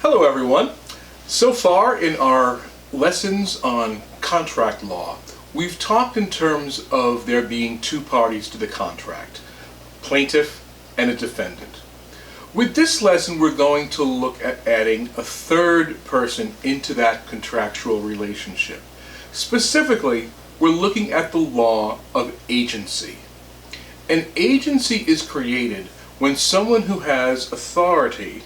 Hello everyone. So far in our lessons on contract law, we've talked in terms of there being two parties to the contract, plaintiff and a defendant. With this lesson, we're going to look at adding a third person into that contractual relationship. Specifically, we're looking at the law of agency. An agency is created when someone who has authority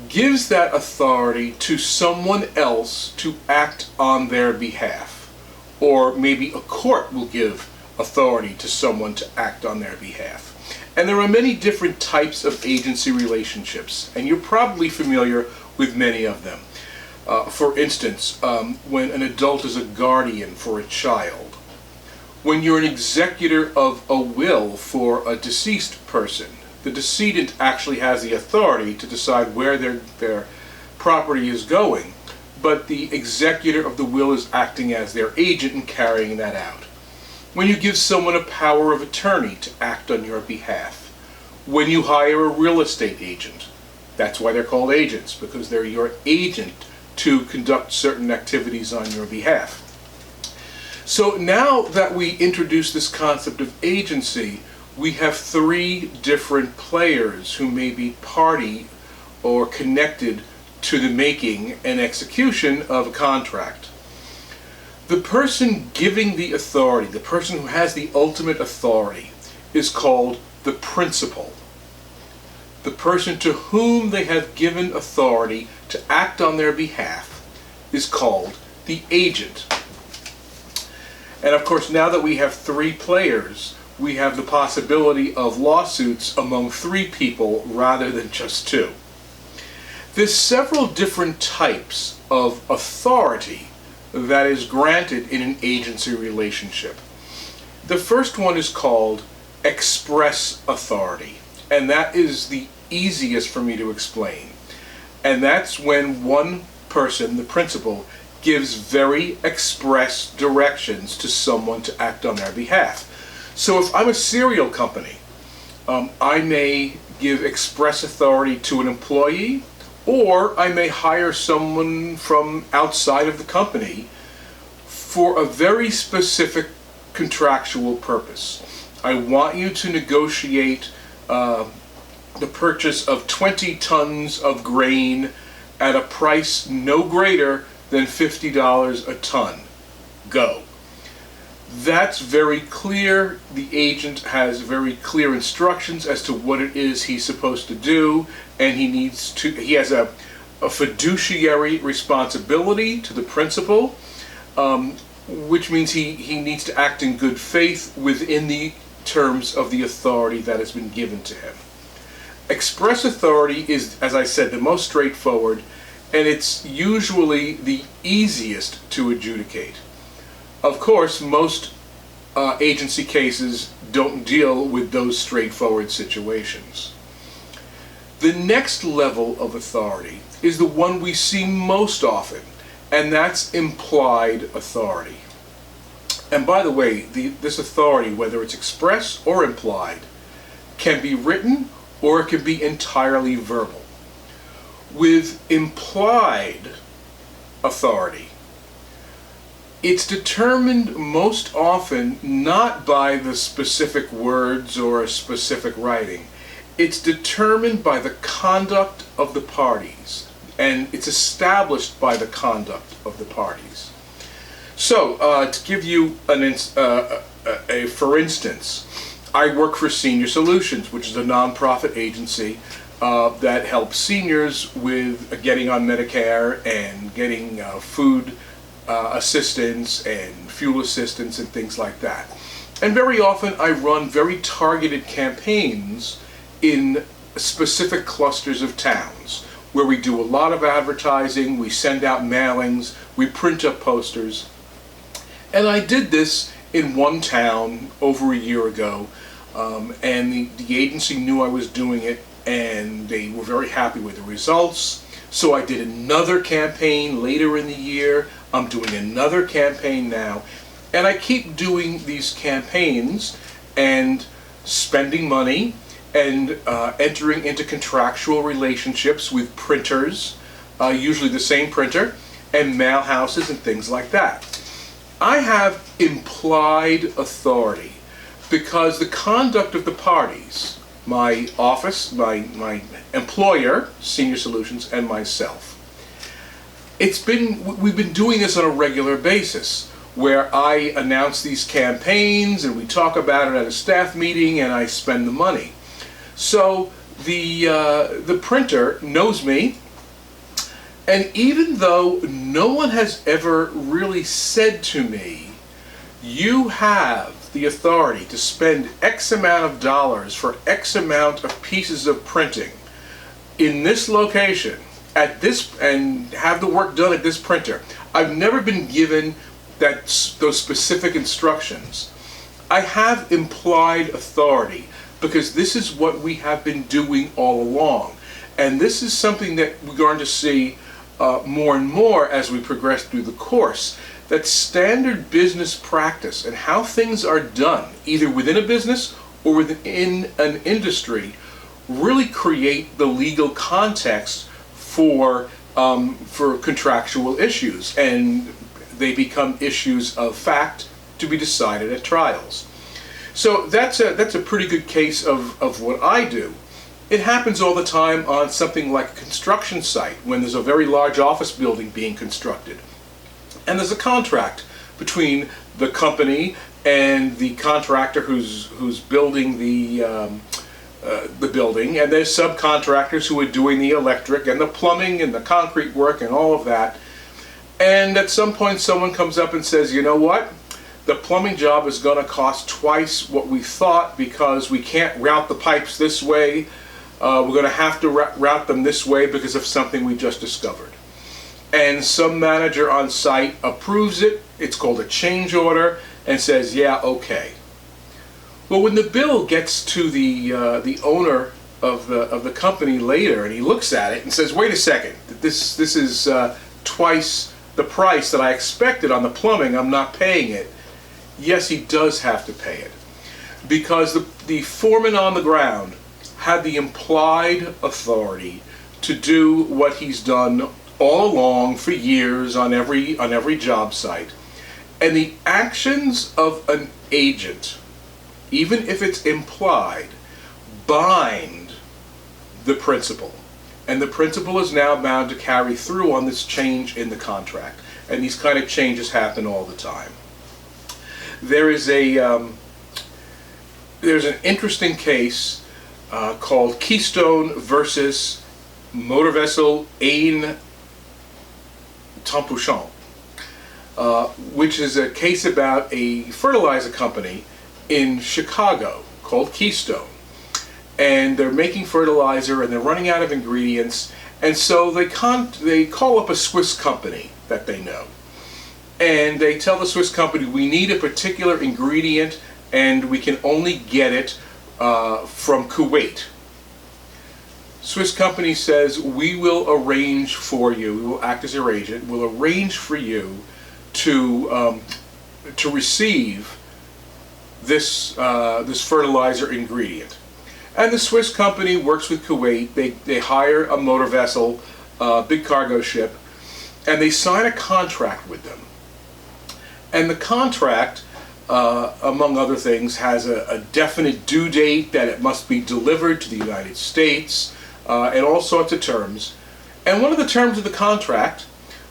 gives that authority to someone else to act on their behalf. Or maybe a court will give authority to someone to act on their behalf. And there are many different types of agency relationships, and you're probably familiar with many of them. For instance, when an adult is a guardian for a child, when you're an executor of a will for a deceased person, the decedent actually has the authority to decide where their property is going, but the executor of the will is acting as their agent and carrying that out. When you give someone a power of attorney to act on your behalf. When you hire a real estate agent. That's why they're called agents, because they're your agent to conduct certain activities on your behalf. So now that we introduce this concept of agency, we have three different players who may be party or connected to the making and execution of a contract. The person giving the authority, the person who has the ultimate authority, is called the principal. The person to whom they have given authority to act on their behalf is called the agent. And of course, now that we have three players, we have the possibility of lawsuits among three people rather than just two. There's several different types of authority that is granted in an agency relationship. The first one is called express authority, and that is the easiest for me to explain. And that's when one person, the principal, gives very express directions to someone to act on their behalf. So if I'm a cereal company, I may give express authority to an employee, or I may hire someone from outside of the company for a very specific contractual purpose. I want you to negotiate the purchase of 20 tons of grain at a price no greater than $50 a ton. Go. That's very clear. The agent has very clear instructions as to what it is he's supposed to do, and he has a fiduciary responsibility to the principal, which means he needs to act in good faith within the terms of the authority that has been given to him. Express authority is, as I said, the most straightforward, and it's usually the easiest to adjudicate. Of course, most agency cases don't deal with those straightforward situations. The next level of authority is the one we see most often, and that's implied authority. And by the way, this authority, whether it's express or implied, can be written or it can be entirely verbal. With implied authority, it's determined most often not by the specific words or a specific writing. It's determined by the conduct of the parties, and it's established by the conduct of the parties. So, to give you for instance, I work for Senior Solutions, which is a nonprofit agency that helps seniors with getting on Medicare and getting food assistance and fuel assistance and things like that. And very often I run very targeted campaigns in specific clusters of towns where we do a lot of advertising, we send out mailings, we print up posters. And I did this in one town over a year ago, and the agency knew I was doing it, and they were very happy with the results. So I did another campaign later in the year. I'm doing another campaign now, and I keep doing these campaigns and spending money and entering into contractual relationships with printers usually the same printer, and mail houses and things like that. I have implied authority because the conduct of the parties, my office, my employer, Senior Solutions, and myself, we've been doing this on a regular basis, where I announce these campaigns and we talk about it at a staff meeting and I spend the money. So the printer knows me, and even though no one has ever really said to me, you have the authority to spend X amount of dollars for X amount of pieces of printing in this location, at this, and have the work done at this printer. I've never been given those specific instructions. I have implied authority because this is what we have been doing all along. And this is something that we're going to see more and more as we progress through the course, that standard business practice and how things are done, either within a business or within an industry, really create the legal context for contractual issues, and they become issues of fact to be decided at trials. So that's a pretty good case of what I do. It happens all the time on something like a construction site when there's a very large office building being constructed, and there's a contract between the company and the contractor who's building the building, and there's subcontractors who are doing the electric and the plumbing and the concrete work and all of that. And at some point someone comes up and says, you know what, the plumbing job is going to cost twice what we thought because we can't route the pipes this way. We're going to have to route them this way because of something we just discovered. And some manager on site approves it, it's called a change order, and says, yeah, okay. Well, when the bill gets to the owner of the company later, and he looks at it and says, wait a second, this is twice the price that I expected on the plumbing, I'm not paying it. Yes, he does have to pay it, because the foreman on the ground had the implied authority to do what he's done all along for years on every job site. And the actions of an agent, even if it's implied, bind the principal. And the principal is now bound to carry through on this change in the contract. And these kind of changes happen all the time. There's an interesting case called Keystone versus Motor Vessel Ain Tempouchon, which is a case about a fertilizer company in Chicago called Keystone. And they're making fertilizer and they're running out of ingredients, and so they call up a Swiss company that they know. And they tell the Swiss company, we need a particular ingredient and we can only get it from Kuwait. Swiss company says, we will arrange for you, we will act as your agent, we'll arrange for you to receive this fertilizer ingredient. And the Swiss company works with Kuwait. They hire a motor vessel, big cargo ship, and they sign a contract with them. And the contract, among other things, has a definite due date that it must be delivered to the United States, and all sorts of terms. And one of the terms of the contract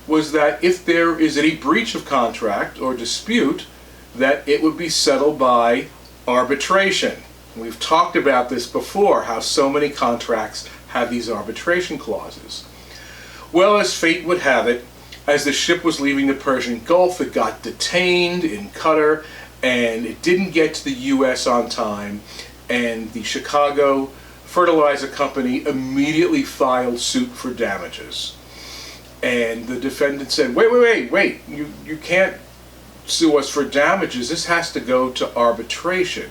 was that if there is any breach of contract or dispute, that it would be settled by arbitration. We've talked about this before, how so many contracts have these arbitration clauses. Well, as fate would have it, as the ship was leaving the Persian Gulf, it got detained in Qatar, and it didn't get to the U.S. on time, and the Chicago Fertilizer Company immediately filed suit for damages. And the defendant said, wait, you can't sue us for damages, this has to go to arbitration.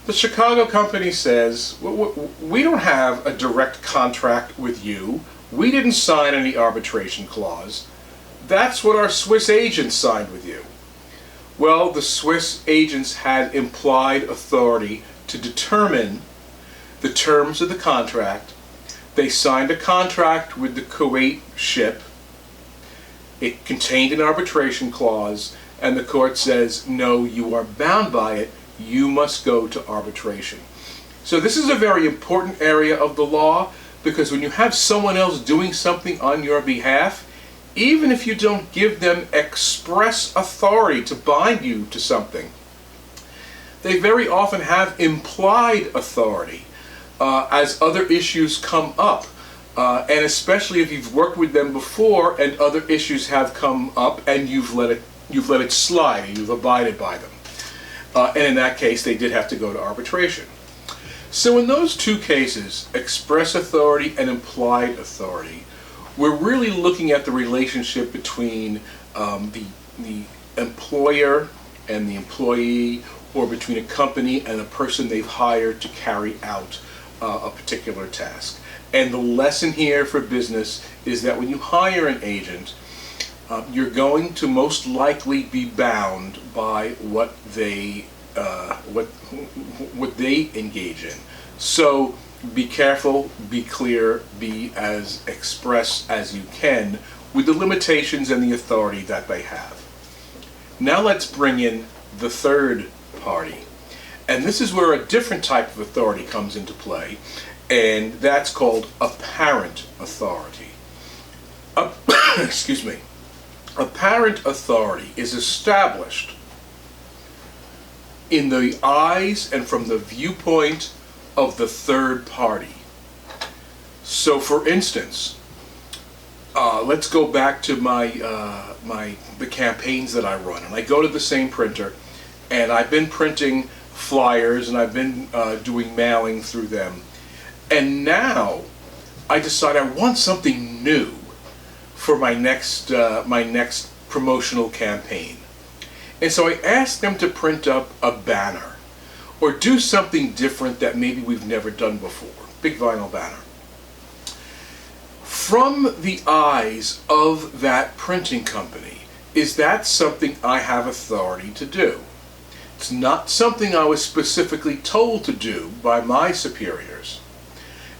The Chicago company says, we don't have a direct contract with you. We didn't sign any arbitration clause. That's what our Swiss agents signed with you. Well, the Swiss agents had implied authority to determine the terms of the contract, They signed a contract with the Kuwait ship. It contained an arbitration clause, and the court says, no, you are bound by it. You must go to arbitration. So this is a very important area of the law, because when you have someone else doing something on your behalf, even if you don't give them express authority to bind you to something, they very often have implied authority as other issues come up. And especially if you've worked with them before and other issues have come up and you've let it slide and you've abided by them. And in that case, they did have to go to arbitration. So in those two cases, express authority and implied authority, we're really looking at the relationship between the employer and the employee, or between a company and a person they've hired to carry out a particular task. And the lesson here for business is that when you hire an agent, you're going to most likely be bound by what they engage in. So be careful, be clear, be as express as you can with the limitations and the authority that they have. Now let's bring in the third party. And this is where a different type of authority comes into play, and that's called apparent authority. Excuse me. Apparent authority is established in the eyes and from the viewpoint of the third party. So for instance, let's go back to the campaigns that I run, and I go to the same printer, and I've been printing flyers and I've been doing mailing through them, and now I decide I want something new for my next promotional campaign. And so I ask them to print up a banner or do something different that maybe we've never done before. Big vinyl banner. From the eyes of that printing company, is that something I have authority to do? It's not something I was specifically told to do by my superiors.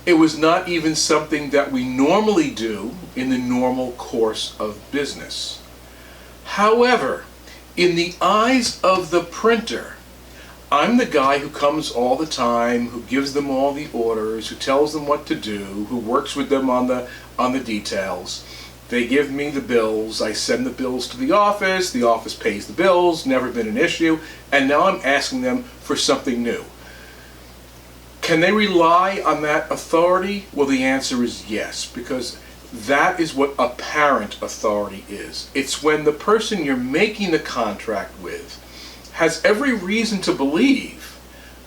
It was not even something that we normally do in the normal course of business. However, in the eyes of the printer, I'm the guy who comes all the time, who gives them all the orders, who tells them what to do, who works with them on the details. They give me the bills, I send the bills to the office pays the bills, never been an issue, and now I'm asking them for something new. Can they rely on that authority? Well, the answer is yes, because that is what apparent authority is. It's when the person you're making the contract with has every reason to believe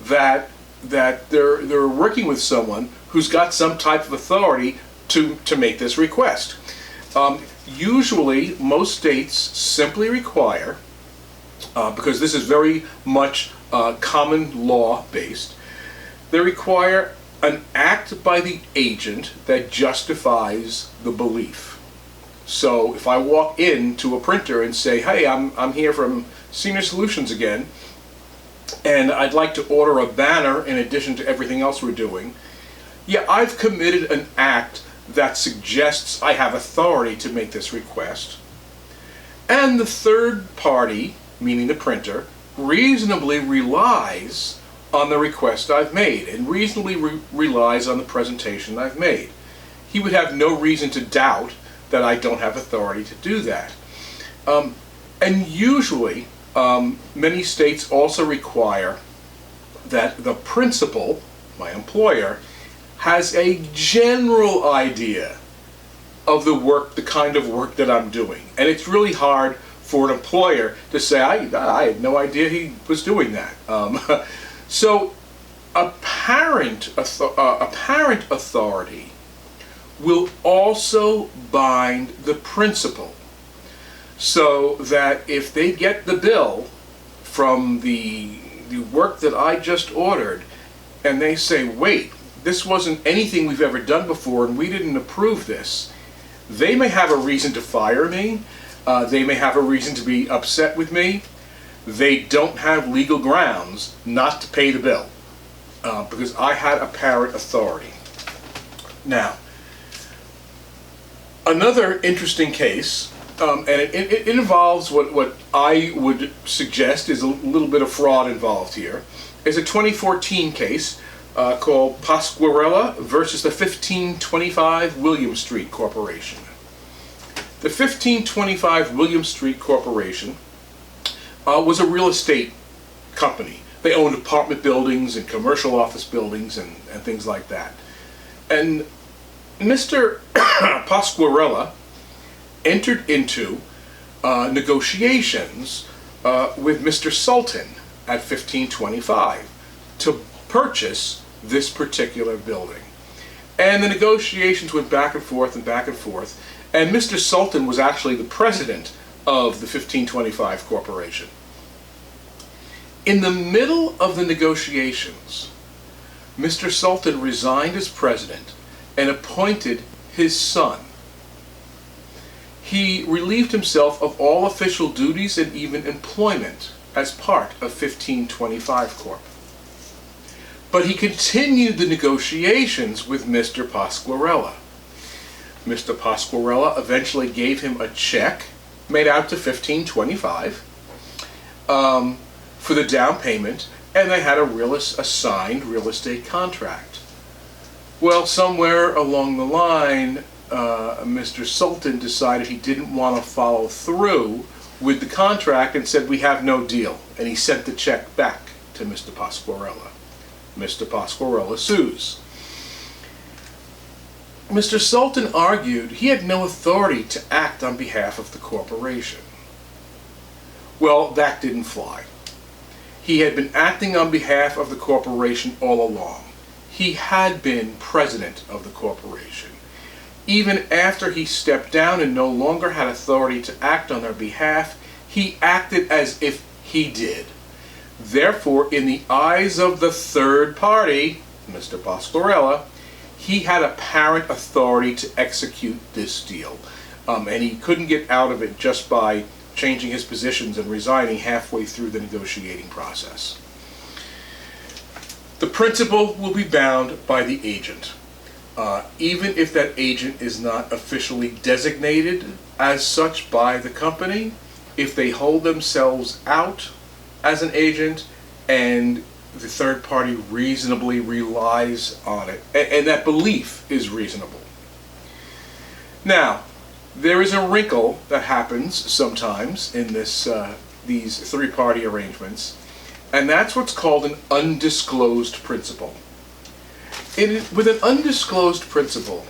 that they're working with someone who's got some type of authority to make this request. Usually, most states simply require, because this is very much common law based, they require an act by the agent that justifies the belief. So if I walk into a printer and say, hey, I'm here from Senior Solutions again, and I'd like to order a banner in addition to everything else we're doing, yeah, I've committed an act that suggests I have authority to make this request. And the third party, meaning the printer, reasonably relies on the request I've made and reasonably relies on the presentation I've made. He would have no reason to doubt that I don't have authority to do that. And usually, many states also require that the principal, my employer, has a general idea of the kind of work that I'm doing. And it's really hard for an employer to say, I had no idea he was doing that. So apparent authority will also bind the principal, so that if they get the bill from the work that I just ordered and they say, wait, this wasn't anything we've ever done before and we didn't approve this, they may have a reason to fire me, they may have a reason to be upset with me. They don't have legal grounds not to pay the bill because I had apparent authority. Now, Another interesting case, and it involves what I would suggest is a little bit of fraud involved here, is a 2014 case called Pasquarella versus the 1525 William Street Corporation. The 1525 William Street Corporation was a real estate company. They owned apartment buildings and commercial office buildings and things like that. And Mr. Pasquarella entered into negotiations with Mr. Sultan at 1525 to purchase this particular building. And the negotiations went back and forth and back and forth. And Mr. Sultan was actually the president of the 1525 Corporation. In the middle of the negotiations, Mr. Sultan resigned as president and appointed his son. He relieved himself of all official duties and even employment as part of 1525 Corp. But he continued the negotiations with Mr. Pasquarella. Mr. Pasquarella eventually gave him a check made out to 1525 for the down payment, and they had a signed real estate contract. Well, somewhere along the line, Mr. Sultan decided he didn't want to follow through with the contract and said, "We have no deal," and he sent the check back to Mr. Pasquarella. Mr. Pasquarella sues. Mr. Sultan argued he had no authority to act on behalf of the corporation. Well, that didn't fly. He had been acting on behalf of the corporation all along. He had been president of the corporation. Even after he stepped down and no longer had authority to act on their behalf, he acted as if he did. Therefore, in the eyes of the third party, Mr. Pasquarella, he had apparent authority to execute this deal. And he couldn't get out of it just by changing his positions and resigning halfway through the negotiating process. The principal will be bound by the agent. Even if that agent is not officially designated as such by the company, if they hold themselves out as an agent and the third party reasonably relies on it, and that belief is reasonable. Now, there is a wrinkle that happens sometimes in these three-party arrangements, and that's what's called an undisclosed principal. With an undisclosed principal,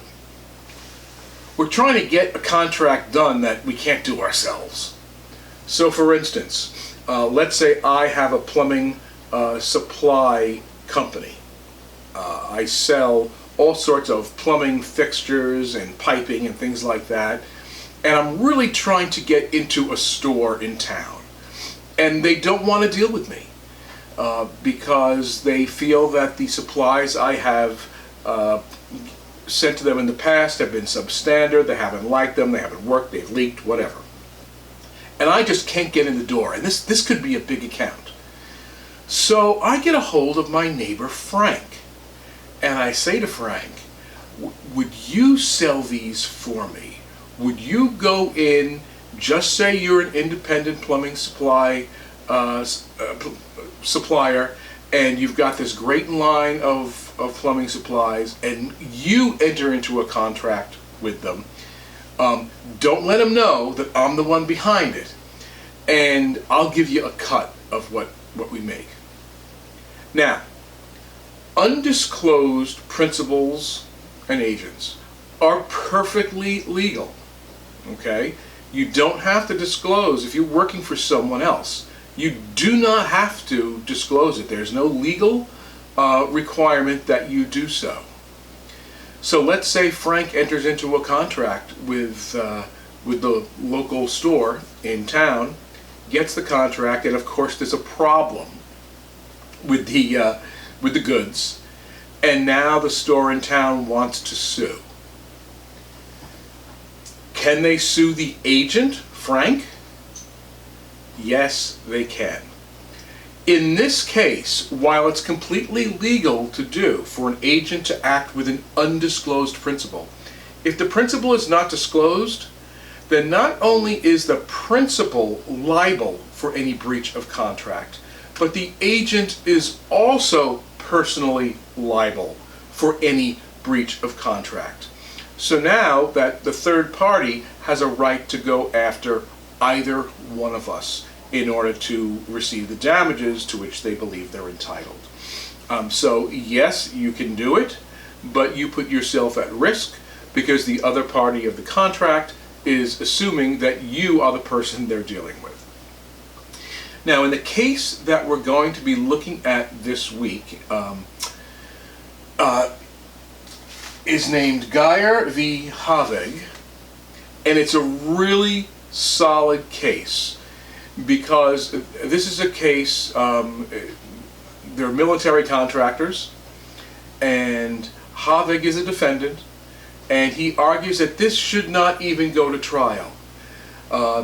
we're trying to get a contract done that we can't do ourselves. So for instance, let's say I have a plumbing supply company. I sell all sorts of plumbing fixtures and piping and things like that, and I'm really trying to get into a store in town, and they don't want to deal with me because they feel that the supplies I have sent to them in the past have been substandard, they haven't liked them, they haven't worked, they've leaked, whatever. And I just can't get in the door, and this could be a big account. So I get a hold of my neighbor Frank, and I say to Frank, would you sell these for me? Would you go in, just say you're an independent plumbing supplier, and you've got this great line of plumbing supplies, and you enter into a contract with them. Don't let them know that I'm the one behind it, and I'll give you a cut of what we make. Now, undisclosed principals and agents are perfectly legal, okay? You don't have to disclose if you're working for someone else. You do not have to disclose it. There's no legal requirement that you do so. So let's say Frank enters into a contract with the local store in town, gets the contract, and of course there's a problem with the goods, and now the store in town wants to sue. Can they sue the agent, Frank? Yes, they can. In this case, while it's completely legal to do for an agent to act with an undisclosed principal, If the principal is not disclosed, then not only is the principal liable for any breach of contract, but the agent is also personally liable for any breach of contract. So now that the third party has a right to go after either one of us in order to receive the damages to which they believe they're entitled. So yes, you can do it, but you put yourself at risk because the other party of the contract is assuming that you are the person they're dealing with. Now, in the case that we're going to be looking at this week, is named Geyer v. Havig, and it's a really solid case because this is a case, they're military contractors, and Havig is a defendant, and he argues that this should not even go to trial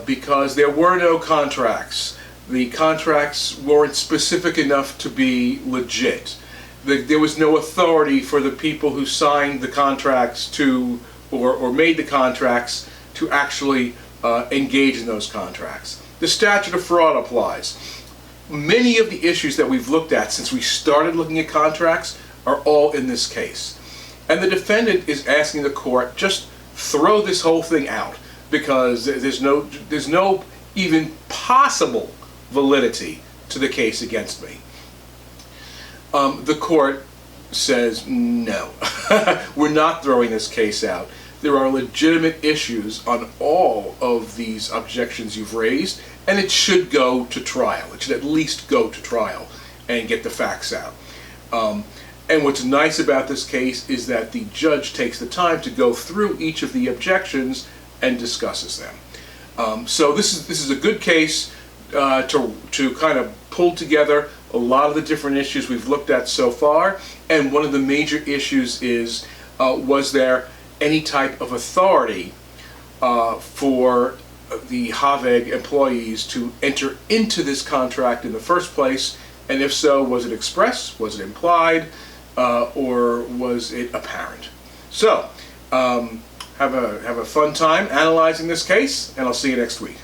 because there were no contracts. The contracts weren't specific enough to be legit. There was no authority for the people who signed the contracts to, or made the contracts to actually engage in those contracts. The statute of fraud applies. Many of the issues that we've looked at since we started looking at contracts are all in this case. And the defendant is asking the court, just throw this whole thing out because there's no even possible validity to the case against me. The court says, no, we're not throwing this case out. There are legitimate issues on all of these objections you've raised, and it should go to trial. It should at least go to trial and get the facts out. And what's nice about this case is that the judge takes the time to go through each of the objections and discusses them. So this is a good case to kind of pull together a lot of the different issues we've looked at so far. And one of the major issues is, was there any type of authority for the Havig employees to enter into this contract in the first place? And if so, was it express, was it implied, or was it apparent? So, have a fun time analyzing this case, and I'll see you next week.